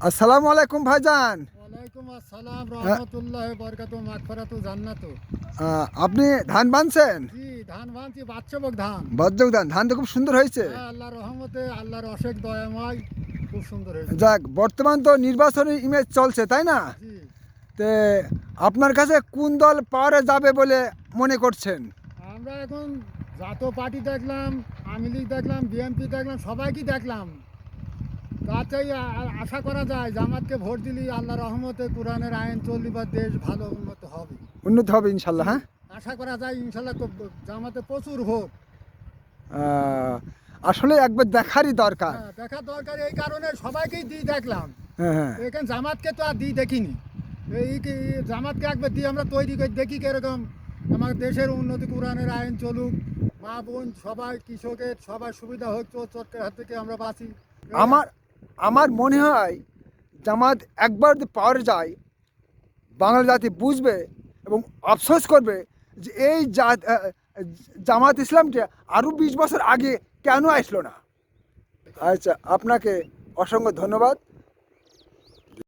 আসসালামু আলাইকুম ভাইজান। ওয়ালাইকুম আসসালাম রহমতুল্লাহ বরকাতু মাগফিরাতু জান্নাতু। আপনি ধান বানছেন? জি, ধান ভাঙছি বাদশাভোগ ধান। বজ্রক ধান, ধান তো খুব সুন্দর হয়েছে। হ্যাঁ, আল্লাহর রহমতে আল্লাহর অশেষ দয়াময় খুব সুন্দর হয়েছে। যাক, বর্তমান তো নির্বাচনী ইমেজ চলছে, তাই না? জি, তে আপনার কাছে কোন দল পাওয়ারে যাবে বলে মনে করছেন? আমরা এখন জাতীয় পার্টি দেখলাম, আওয়ামী লীগ দেখলাম, বিএনপি দেখলাম, সবাইকেই দেখলাম। তাতেই আশা করা যায় জামাতকে ভোট দিলে আল্লাহর রহমতে কোরআনের আইন চললে বা দেশ ভালো উন্নত হবে। উন্নত হবে ইনশাল্লাহ, হ্যাঁ। আশা করা যায় ইনশাল্লাহ জামাতে প্রচুর ভোট। আসলে একবার দেখারই দরকার। হ্যাঁ, দেখা দরকার এই কারণে সবাইকেই দিয়ে দেখলাম। হ্যাঁ, হ্যাঁ। এখানে জামাতকে তো আর দিয়ে দেখিনি। জামাতকে একবার দিয়ে আমরা তৈরি করে দেখি কিরকম আমার দেশের উন্নতি, কোরআনের আইন চলুক, মা বোন সবাই, কৃষকের সবার সুবিধা হোক, চোর চটকের হাত থেকে আমরা বাঁচি। আমার আমার মনে হয় জামাত একবার যদি পাওয়ারে যায়, বাংলা জাতি বুঝবে এবং আফসোস করবে যে এই জামাত ইসলামটা আরও 20 বছর আগে কেন আসলো না। আচ্ছা, আপনাকে অসংখ্য ধন্যবাদ।